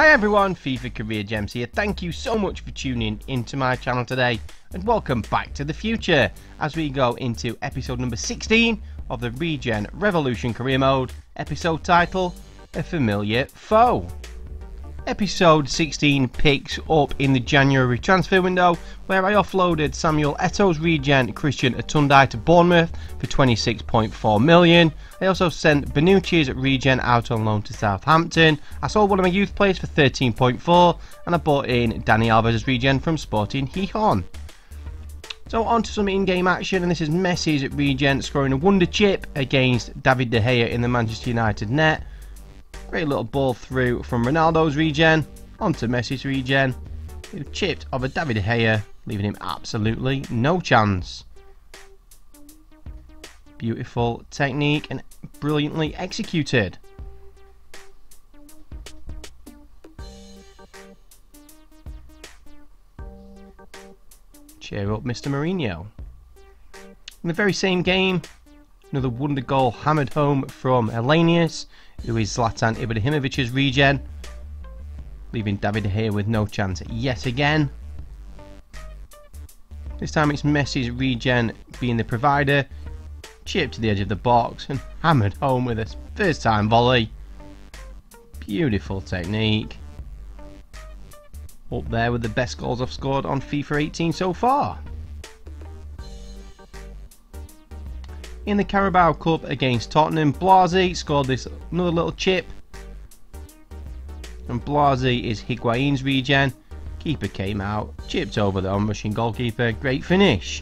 Hi everyone, FIFA Career Gems here. Thank you so much for tuning into my channel today and welcome back to the future as we go into episode number 16 of the Regen Revolution Career Mode, episode title, A Familiar Foe. Episode 16 picks up in the January transfer window where I offloaded Samuel Eto'o's regen Christian Atundai to Bournemouth for 26.4 million. I also sent Bonucci's regen out on loan to Southampton. I sold one of my youth players for 13.4 and I bought in Dani Alves's regen from Sporting Gijón. So on to some in-game action, and this is Messi's regen scoring a wonder chip against David De Gea in the Manchester United net. Great little ball through from Ronaldo's regen onto Messi's regen. It chipped over David De Gea, leaving him absolutely no chance. Beautiful technique and brilliantly executed. Cheer up, Mr. Mourinho. In the very same game, another wonder goal hammered home from Elenius, who is Zlatan Ibrahimovic's regen, leaving David De Gea with no chance yet again. This time it's Messi's regen being the provider, chipped to the edge of the box and hammered home with a first time volley. Beautiful technique. Up there with the best goals I've scored on FIFA 18 so far. In the Carabao Cup against Tottenham, Blasi scored this another little chip. And Blasi is Higuaín's regen. Keeper came out, chipped over the onrushing goalkeeper. Great finish.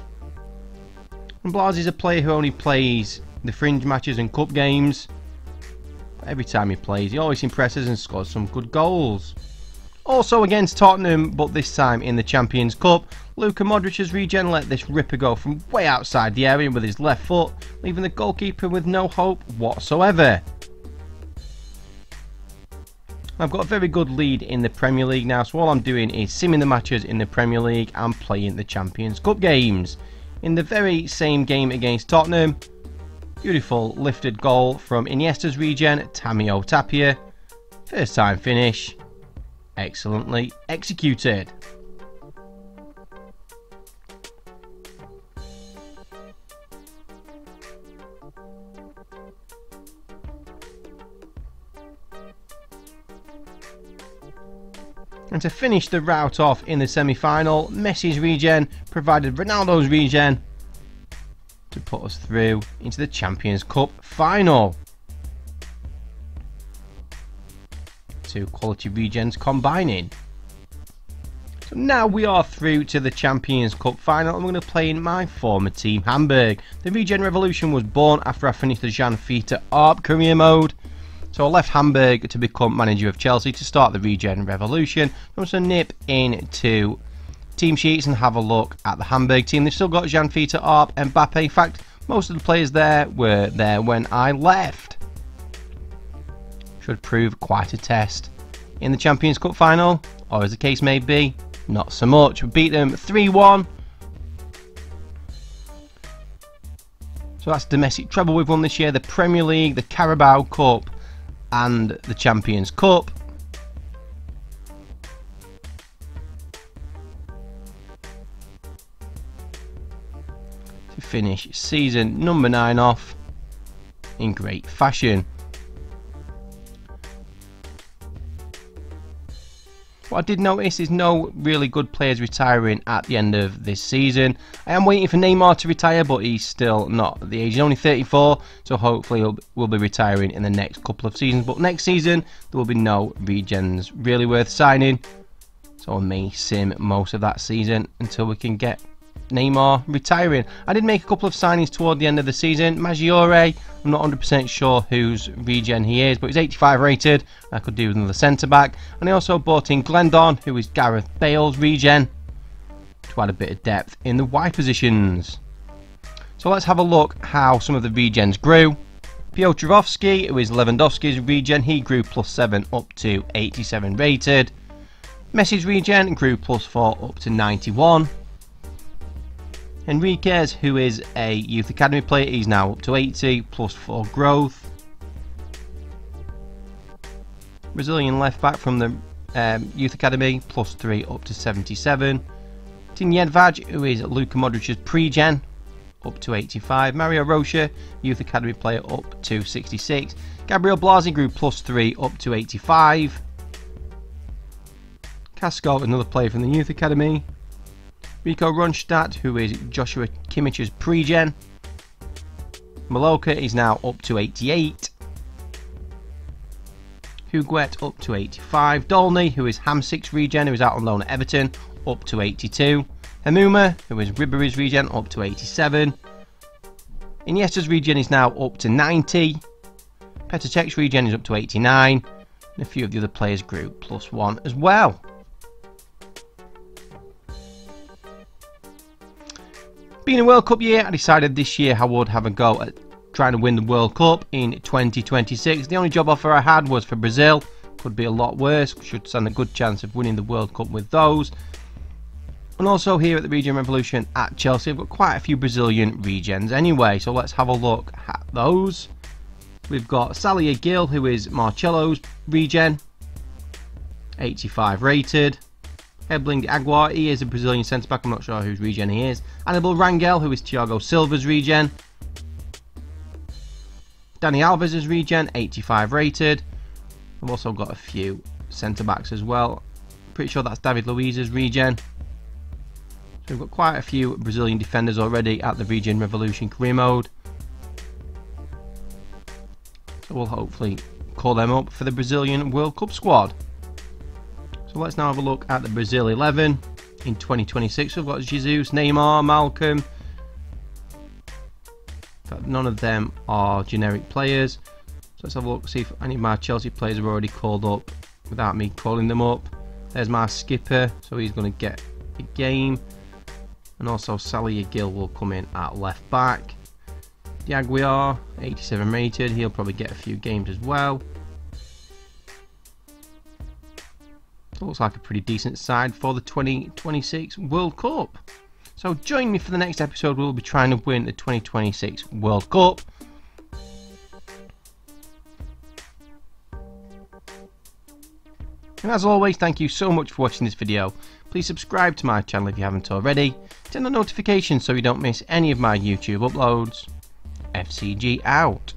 And Blasi is a player who only plays the fringe matches and cup games. But every time he plays, he always impresses and scores some good goals. Also against Tottenham, but this time in the Champions Cup, Luka Modric's regen let this ripper go from way outside the area with his left foot, leaving the goalkeeper with no hope whatsoever. I've got a very good lead in the Premier League now, so all I'm doing is simming the matches in the Premier League and playing the Champions Cup games. In the very same game against Tottenham, beautiful lifted goal from Iniesta's regen, Tamio Tapia. First time finish. Excellently executed. And to finish the route off in the semi-final, Messi's regen provided Ronaldo's regen to put us through into the Champions Cup final. Two quality regens combining. So now we are through to the Champions Cup final and we're going to play in my former team Hamburg. The Regen Revolution was born after I finished the Jan Fiete ARP career mode. So I left Hamburg to become manager of Chelsea to start the Regen Revolution. I'm just going to nip into team sheets and have a look at the Hamburg team. They've still got Jan Fiete ARP and Mbappe. In fact, most of the players there were there when I left. Should prove quite a test. In the Champions Cup final, or as the case may be, not so much. We beat them 3-1. So that's domestic treble we've won this year, the Premier League, the Carabao Cup and the Champions Cup. To finish season number 9 off in great fashion. What I did notice is no really good players retiring at the end of this season. I am waiting for Neymar to retire, but he's still not at the age. He's only 34, so hopefully he'll be retiring in the next couple of seasons. But next season, there will be no regens really worth signing. So I may sim most of that season until we can get Neymar retiring. I did make a couple of signings toward the end of the season. Maggiore, I'm not 100% sure whose regen he is, but he's 85 rated. I could do with another centre back. And I also bought in Glendon, who is Gareth Bale's regen, to add a bit of depth in the wide positions. So let's have a look how some of the regens grew. Piotrowski, who is Lewandowski's regen, he grew +7 up to 87 rated. Messi's regen grew +4 up to 91. Enriquez, who is a youth academy player, he's now up to 80, +4 growth. Brazilian left back from the Youth Academy, +3 up to 77. Tinjedvaj, who is Luka Modric's pre-gen, up to 85. Mario Rocha, Youth Academy player, up to 66. Gabriel Blasi grew +3 up to 85. Casco, another player from the Youth Academy. Rico Ronstadt, who is Joshua Kimmich's pre-gen. Maloka is now up to 88. Huguet up to 85. Dolny, who is Hamsik's regen, who is out on loan at Everton, up to 82. Hamuma, who is Ribery's regen, up to 87. Iniesta's regen is now up to 90. Petr Cech's regen is up to 89. And a few of the other players grew +1 as well. Being a World Cup year, I decided this year I would have a go at trying to win the World Cup in 2026. The only job offer I had was for Brazil. Could be a lot worse. Should stand a good chance of winning the World Cup with those. And also here at the Regen Revolution at Chelsea, I've got quite a few Brazilian regens anyway. So let's have a look at those. We've got Salia Gil, who is Marcelo's regen, 85 rated. Hebling Aguar, he is a Brazilian centre-back, I'm not sure whose regen he is. Anibal Rangel, who is Thiago Silva's regen. Dani Alves' regen, 85 rated. I've also got a few centre-backs as well. Pretty sure that's David Luiz's regen. So we've got quite a few Brazilian defenders already at the Regen Revolution career mode. So we'll hopefully call them up for the Brazilian World Cup squad. So let's now have a look at the Brazil 11 in 2026. We've got Jesus, Neymar, Malcolm. None of them are generic players. So let's have a look, see if any of my Chelsea players are already called up without me calling them up. There's my skipper, so he's going to get a game. And also Salia Gil will come in at left back. Diaguiar, 87 rated, he'll probably get a few games as well. So it looks like a pretty decent side for the 2026 World Cup. So join me for the next episode. We'll be trying to win the 2026 World Cup. And as always, thank you so much for watching this video. Please subscribe to my channel if you haven't already. Turn on notifications so you don't miss any of my YouTube uploads. FCG out.